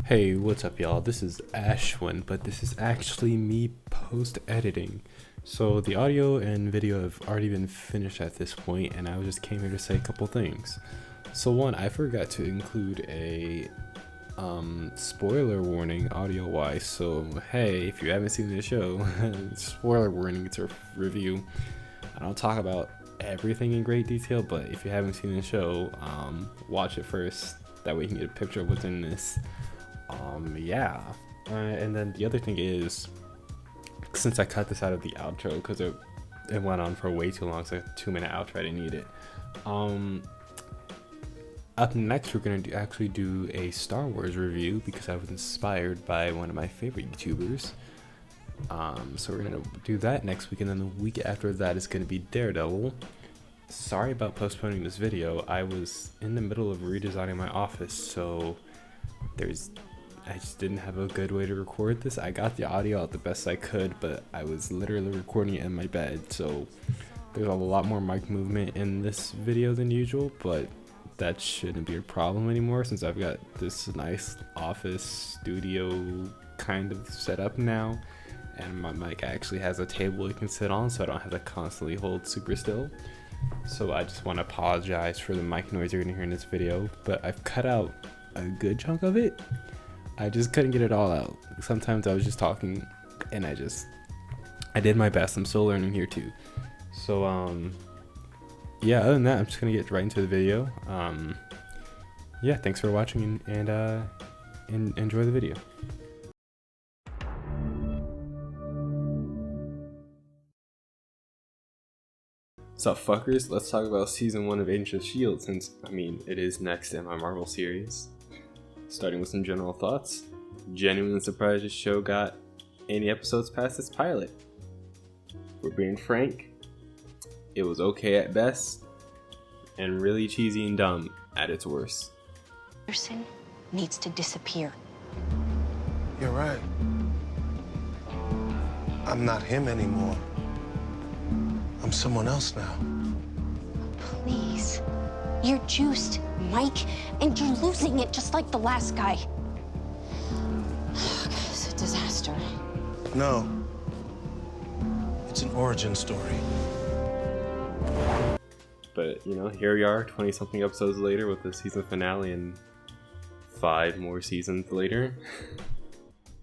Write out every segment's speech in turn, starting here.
Hey, what's up, y'all? This is Ashwin, but this is actually me post-editing. So the audio and video have already been finished at this point, and I just came here to say a couple things. So one, I forgot to include a spoiler warning audio-wise. So hey, if you haven't seen the show, spoiler warning, it's a review. I don't talk about everything in great detail, but if you haven't seen the show, watch it first. That way you can get a picture of what's in this. And then the other thing is, since I cut this out of the outro because it went on for way too long, it's like a 2-minute outro, I didn't need it. Up next, we're gonna actually do a Star Wars review because I was inspired by one of my favorite YouTubers. So we're gonna do that next week, and then the week after that is gonna be Daredevil. Sorry about postponing this video. I was in the middle of redesigning my office, so I just didn't have a good way to record this. I got the audio out the best I could, but I was literally recording it in my bed, so there's a lot more mic movement in this video than usual, but that shouldn't be a problem anymore since I've got this nice office studio kind of set up now, and my mic actually has a table it can sit on, so I don't have to constantly hold super still. So I just want to apologize for the mic noise you're gonna hear in this video, but I've cut out a good chunk of it. I just couldn't get it all out. Sometimes I was just talking and I did my best. I'm still learning here too. So yeah, other than that, I'm just gonna get right into the video. Yeah, thanks for watching and enjoy the video. What's up, fuckers? Let's talk about season 1 of Agents of S.H.I.E.L.D. since, it is next in my Marvel series. Starting with some general thoughts. Genuinely surprised the show got any episodes past its pilot. We're being frank, it was okay at best, and really cheesy and dumb at its worst. Person needs to disappear. You're right. I'm not him anymore. I'm someone else now. Please. You're juiced, Mike, and you're losing it just like the last guy. It's a disaster. No. It's an origin story. But, here we are, 20-something episodes later with the season finale and 5 more seasons later.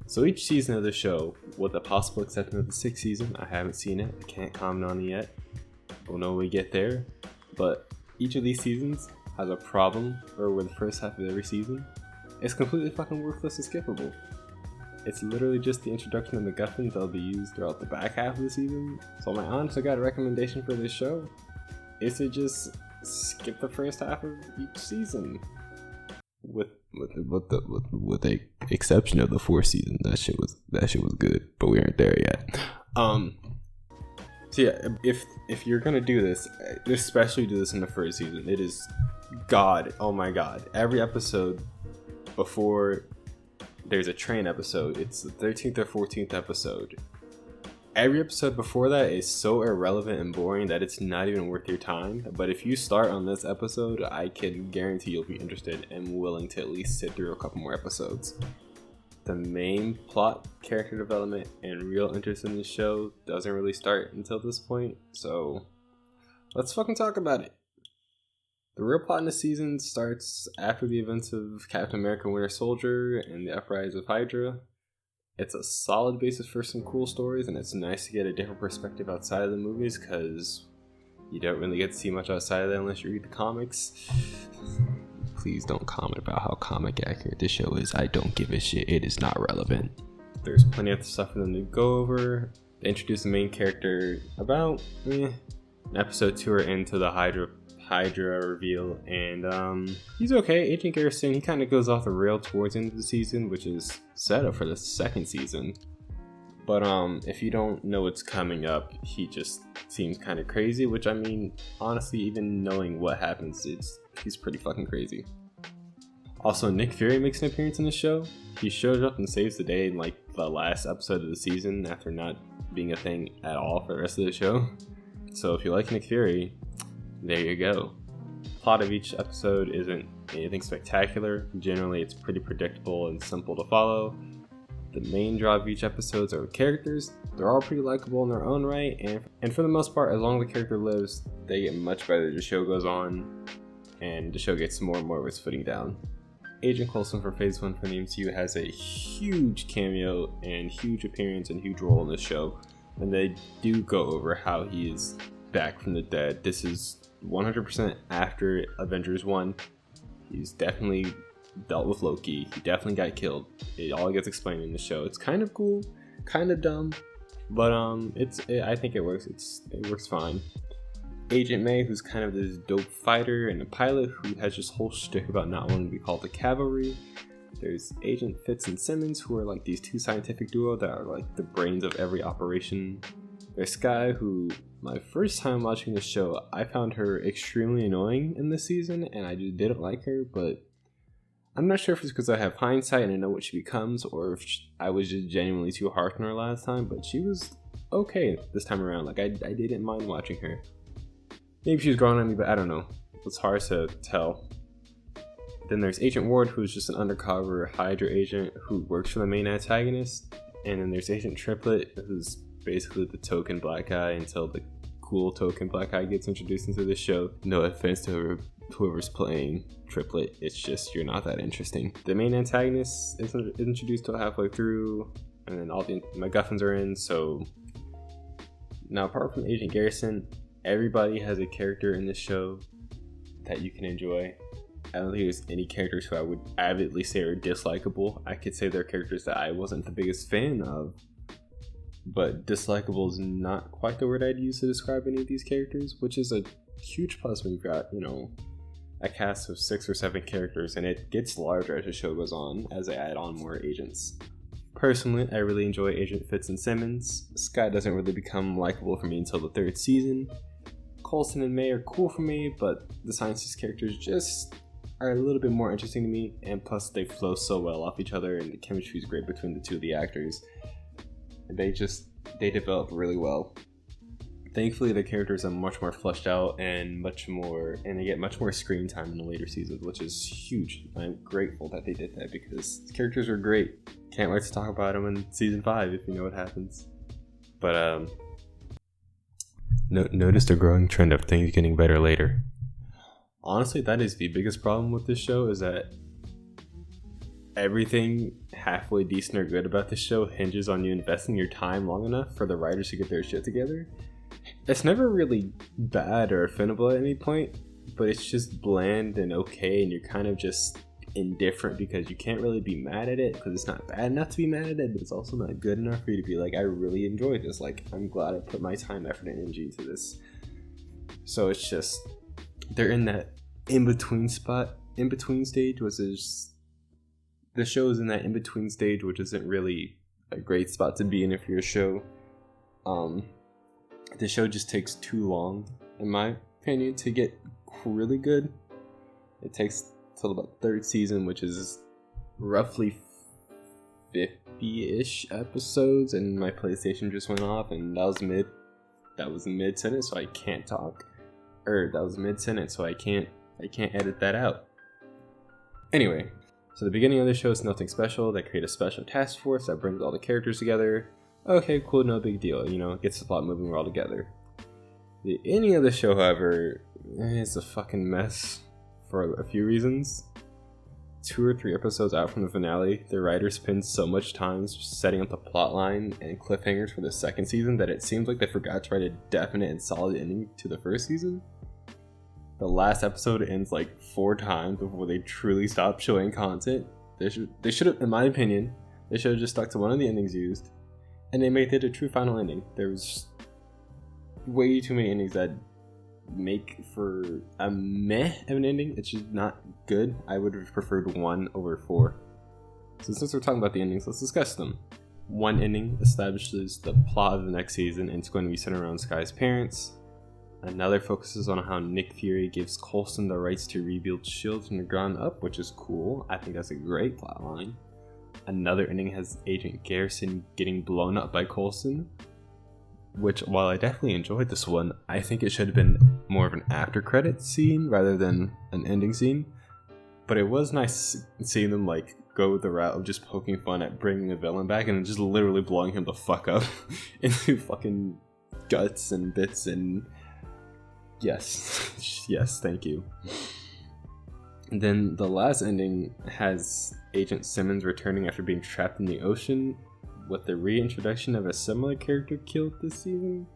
So each season of the show, with the possible exception of the 6th season, I haven't seen it, I can't comment on it yet. We'll know when we get there. But each of these seasons has a problem, or with the first half of every season, it's completely fucking worthless and skippable. It's literally just the introduction of MacGuffins that'll be used throughout the back half of the season. So my honest to God recommendation for this show is to just skip the first half of each season. With the exception of the 4th season, that shit was good, but we aren't there yet. So yeah, if you're gonna do this, especially do this in the 1st season, it is oh my god, every episode before there's a train episode, it's the 13th or 14th episode. Every episode before that is so irrelevant and boring that it's not even worth your time. But if you start on this episode, I can guarantee you'll be interested and willing to at least sit through a couple more episodes. The main plot, character development, and real interest in the show doesn't really start until this point, so let's fucking talk about it. The real plot in the season starts after the events of Captain America Winter Soldier and the uprising of Hydra. It's a solid basis for some cool stories, and it's nice to get a different perspective outside of the movies because you don't really get to see much outside of that unless you read the comics. Please don't comment about how comic accurate this show is. I don't give a shit. It is not relevant. There's plenty of stuff for them to go over. They introduce the main character about episode 2 or into the Hydra reveal, and he's okay. Agent Garrison, he kind of goes off the rail towards the end of the season, which is set up for the 2nd season. But if you don't know what's coming up, he just seems kind of crazy, which honestly, even knowing what happens, he's pretty fucking crazy. Also, Nick Fury makes an appearance in the show. He shows up and saves the day in like the last episode of the season after not being a thing at all for the rest of the show. So if you like Nick Fury, there you go. Plot of each episode isn't anything spectacular. Generally, it's pretty predictable and simple to follow. The main draw of each episode are the characters. They're all pretty likable in their own right, and for the most part, as long as the character lives, they get much better as the show goes on, and the show gets more and more of its footing down. Agent Coulson for Phase 1 for the MCU has a huge cameo and huge appearance and huge role in this show, and they do go over how he is back from the dead. This is 100% after Avengers 1. He's definitely dealt with Loki. He definitely got killed. It all gets explained in the show. It's kind of cool, kind of dumb, but I think it works. It works fine. Agent May, who's kind of this dope fighter and a pilot who has this whole shtick about not wanting to be called the cavalry. There's Agent Fitz and Simmons, who are like these two scientific duo that are like the brains of every operation. There's Skye, who my first time watching the show, I found her extremely annoying in this season, and I just didn't like her, but I'm not sure if it's because I have hindsight and I know what she becomes, or if I was just genuinely too hard on her last time, but she was okay this time around. Like, I didn't mind watching her. Maybe she was growing on me, but I don't know. It's hard to tell. Then there's Agent Ward, who's just an undercover Hydra agent who works for the main antagonist. And then there's Agent Triplet, who's basically the token black guy until the cool token black guy gets introduced into the show. No offense to whoever's playing Triplet, it's just you're not that interesting. The main antagonist is introduced till halfway through, and then all the MacGuffins are in. So now, apart from Agent Garrison, everybody has a character in this show that you can enjoy. I don't think there's any characters who I would avidly say are dislikable. I could say they're characters that I wasn't the biggest fan of, but dislikable is not quite the word I'd use to describe any of these characters, which is a huge plus when you've got, a cast of 6 or 7 characters, and it gets larger as the show goes on as they add on more agents. Personally, I really enjoy Agent Fitz and Simmons. Skye doesn't really become likable for me until the 3rd season. Coulson and May are cool for me, but the scientist characters just are a little bit more interesting to me, and plus they flow so well off each other, and the chemistry is great between the two of the actors. They develop really well. Thankfully, the characters are much more fleshed out and they get much more screen time in the later seasons, which is huge. I'm grateful that they did that because the characters are great. Can't wait to talk about them in season 5 if you know what happens. But noticed a growing trend of things getting better later. Honestly, that is the biggest problem with this show, is that everything halfway decent or good about this show hinges on you investing your time long enough for the writers to get their shit together. It's never really bad or offendable at any point, but it's just bland and okay, and you're kind of just indifferent because you can't really be mad at it because it's not bad enough to be mad at it, but it's also not good enough for you to be like, I really enjoyed this. Like, I'm glad I put my time, effort, and energy into this. So it's just, they're in that in-between stage, which is, the show is in that in-between stage, which isn't really a great spot to be in if you're a show. The show just takes too long, in my opinion, to get really good. It takes till about 3rd season, which is roughly 50-ish episodes, and my PlayStation just went off, and that was mid-sentence, so I can't talk. That was mid-sentence, so I can't edit that out. Anyway, so the beginning of the show is nothing special. They create a special task force that brings all the characters together. Okay, cool, no big deal. It gets the plot moving, we're all together. The ending of the show, however, is a fucking mess for a few reasons. 2 or 3 episodes out from the finale, the writers spend so much time setting up the plot line and cliffhangers for the 2nd season that it seems like they forgot to write a definite and solid ending to the 1st season. The last episode ends like 4 times before they truly stop showing content. They should have, in my opinion, they should have just stuck to one of the endings used, and they made it a true final ending. There's way too many endings that make for a meh of an ending. It's just not good. I would have preferred 1 over 4. So since we're talking about the endings, let's discuss them. One ending establishes the plot of the next season, and it's going to be centered around Skye's parents. Another focuses on how Nick Fury gives Coulson the rights to rebuild S.H.I.E.L.D. from the ground up, which is cool. I think that's a great plotline. Another ending has Agent Garrison getting blown up by Coulson, which, while I definitely enjoyed this one, I think it should have been more of an after credits scene rather than an ending scene. But it was nice seeing them like go the route of just poking fun at bringing the villain back and just literally blowing him the fuck up into fucking guts and bits. And yes, yes, thank you. And then the last ending has Agent Simmons returning after being trapped in the ocean, with the reintroduction of a similar character killed this season.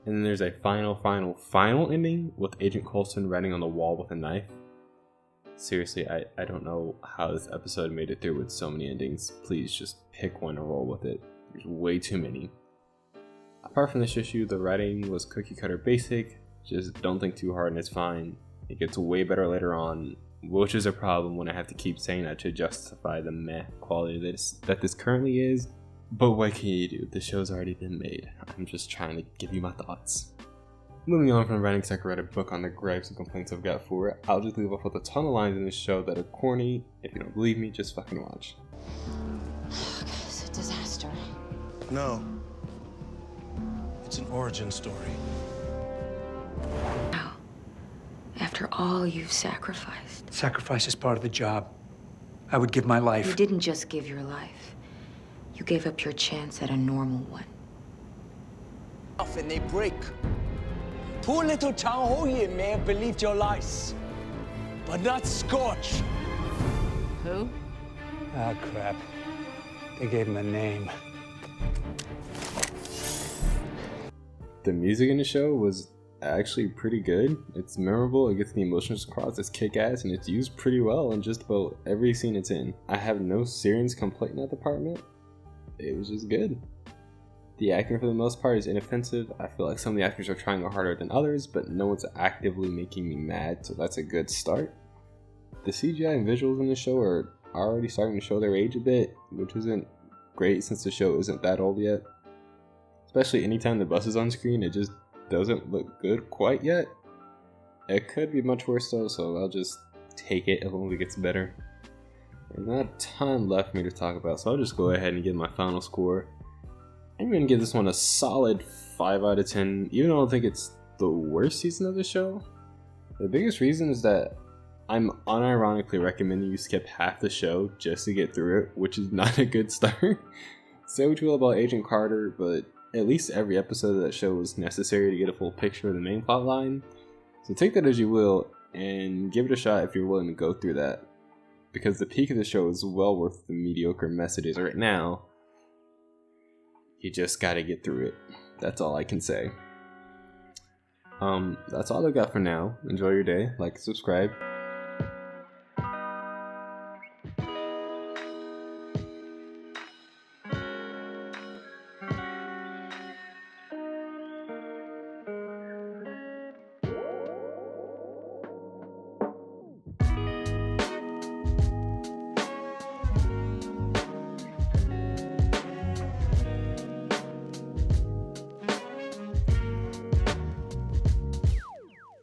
And then there's a final ending with Agent Coulson writing on the wall with a knife. Seriously, I don't know how this episode made it through with so many endings. Please just pick one and roll with it. There's way too many. Apart from this issue, the writing was cookie cutter basic. Just don't think too hard and it's fine. It gets way better later on, which is a problem when I have to keep saying that to justify the meh quality that this currently is. But what can you do? The show's already been made. I'm just trying to give you my thoughts. Moving on from writing, because I could write a book on the gripes and complaints I've got for it, I'll just leave off with a ton of lines in this show that are corny. If you don't believe me, just fucking watch. It's a disaster. No. It's an origin story. How? After all you've sacrificed. Sacrifice is part of the job. I would give my life. You didn't just give your life. You gave up your chance at a normal one. And they break. Poor little Chang Ho-yin may have believed your lies, but not Scorch. Who? Ah, crap. They gave him a name. The music in the show was actually pretty good. It's memorable, it gets the emotions across, it's kick-ass, and it's used pretty well in just about every scene it's in. I have no serious complaint in that department. It was just good. The acting for the most part is inoffensive. I feel like some of the actors are trying harder than others, but no one's actively making me mad, so that's a good start. The CGI and visuals in the show are already starting to show their age a bit, which isn't great since the show isn't that old yet. Especially anytime the bus is on screen, it just doesn't look good quite yet. It could be much worse though, so I'll just take it as long as it gets better. There's not a ton left for me to talk about, so I'll just go ahead and give my final score. I'm going to give this one a solid 5 out of 10, even though I don't think it's the worst season of the show. The biggest reason is that I'm unironically recommending you skip half the show just to get through it, which is not a good start. Say what you will about Agent Carter, but at least every episode of that show was necessary to get a full picture of the main plot line. So take that as you will, and give it a shot if you're willing to go through that. Because the peak of the show is well worth the mediocre mess it is right now. You just gotta get through it. That's all I can say. That's all I've got for now. Enjoy your day. Like and subscribe.